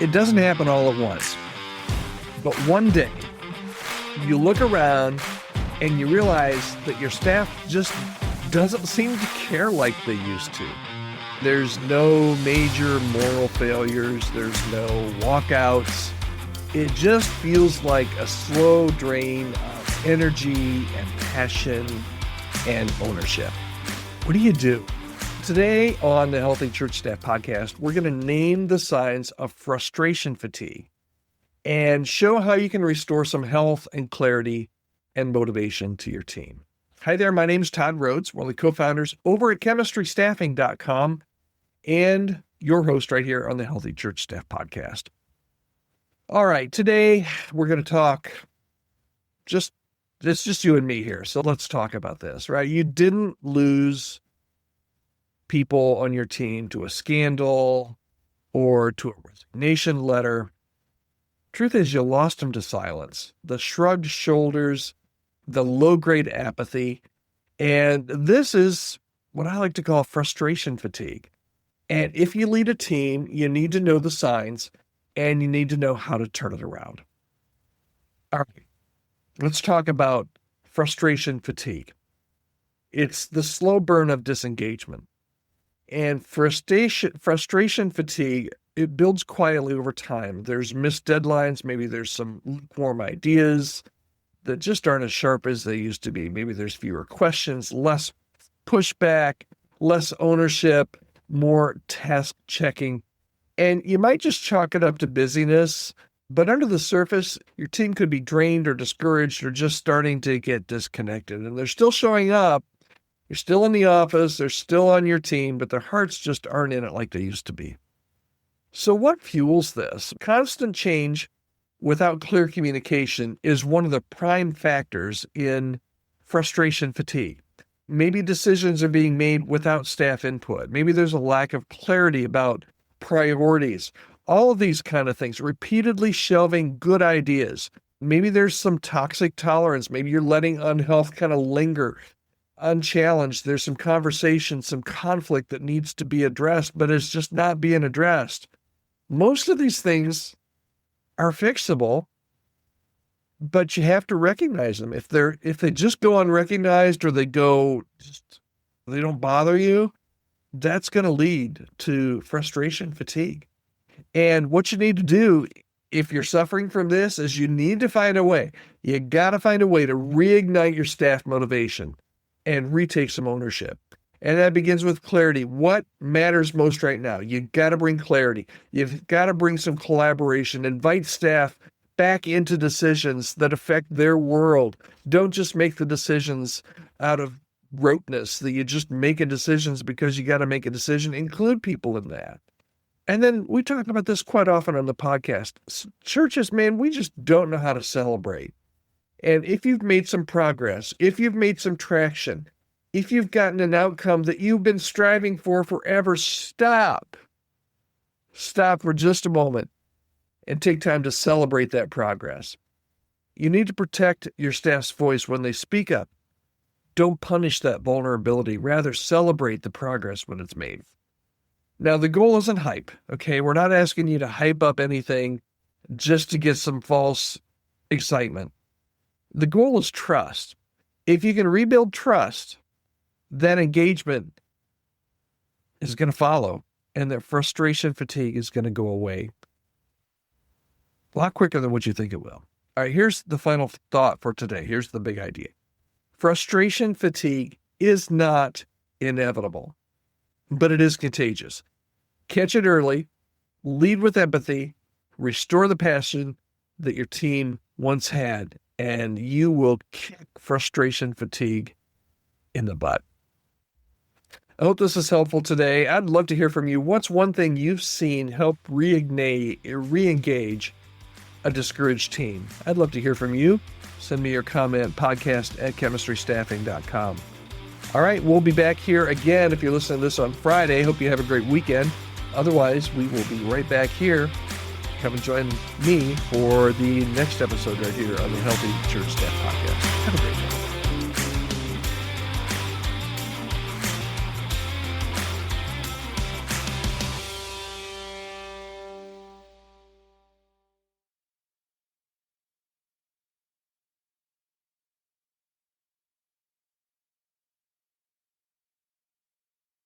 It doesn't happen all at once. But one day, you look around and you realize that your staff just doesn't seem to care like they used to. There's no major moral failures. There's no walkouts. It just feels like a slow drain of energy and passion and ownership. What do you do? Today on the Healthy Church Staff Podcast, we're going to name the signs of frustration fatigue and show how you can restore some health and clarity and motivation to your team. Hi there, my name is Todd Rhoades, one of the co-founders over at chemistrystaffing.com and your host right here on the Healthy Church Staff Podcast. All right, today we're going to talk, it's just you and me here, so let's talk about this, right? You didn't lose people on your team to a scandal or to a resignation letter. Truth is, you lost them to silence, the shrugged shoulders, the low-grade apathy, and this is what I like to call frustration fatigue. And if you lead a team, you need to know the signs, and you need to know how to turn it around. All right, let's talk about frustration fatigue. It's the slow burn of disengagement. And frustration fatigue, it builds quietly over time. There's missed deadlines. Maybe there's some lukewarm ideas that just aren't as sharp as they used to be. Maybe there's fewer questions, less pushback, less ownership, more task checking. And you might just chalk it up to busyness, but under the surface, your team could be drained or discouraged or just starting to get disconnected. And they're still showing up. You're still in the office, they're still on your team, but their hearts just aren't in it like they used to be. So what fuels this? Constant change without clear communication is one of the prime factors in frustration fatigue. Maybe decisions are being made without staff input. Maybe there's a lack of clarity about priorities. All of these kind of things, repeatedly shelving good ideas. Maybe there's some toxic tolerance. Maybe you're letting unhealth kind of linger unchallenged. There's some conversation, some conflict that needs to be addressed, but it's just not being addressed. Most of these things are fixable, but you have to recognize them. If they just go unrecognized or they don't bother you, that's going to lead to frustration fatigue. And what you need to do if you're suffering from this is you need to find a way. You got to find a way to reignite your staff motivation and retake some ownership. And that begins with clarity. What matters most right now? You got to bring clarity. You've got to bring some collaboration. Invite staff back into decisions that affect their world. Don't just make the decisions out of roteness, that you just making decisions because you got to make a decision. Include people in that. And then we talk about this quite often on the podcast. Churches, man, we just don't know how to celebrate. And if you've made some progress, if you've made some traction, if you've gotten an outcome that you've been striving for forever, stop. Stop for just a moment and take time to celebrate that progress. You need to protect your staff's voice when they speak up. Don't punish that vulnerability. Rather, celebrate the progress when it's made. Now, the goal isn't hype, okay? We're not asking you to hype up anything just to get some false excitement. The goal is trust. If you can rebuild trust, then engagement is going to follow, and that frustration fatigue is going to go away a lot quicker than what you think it will. All right, here's the final thought for today. Here's the big idea. Frustration fatigue is not inevitable, but it is contagious. Catch it early, lead with empathy, restore the passion that your team once had, and you will kick frustration fatigue in the butt. I hope this is helpful today. I'd love to hear from you. What's one thing you've seen help re-engage a discouraged team? I'd love to hear from you. Send me your comment, podcast@chemistrystaffing.com. All right, we'll be back here again if you're listening to this on Friday. Hope you have a great weekend. Otherwise, we will be right back here. Come and join me for the next episode right here on the Healthy Church Staff Podcast. Have a great day.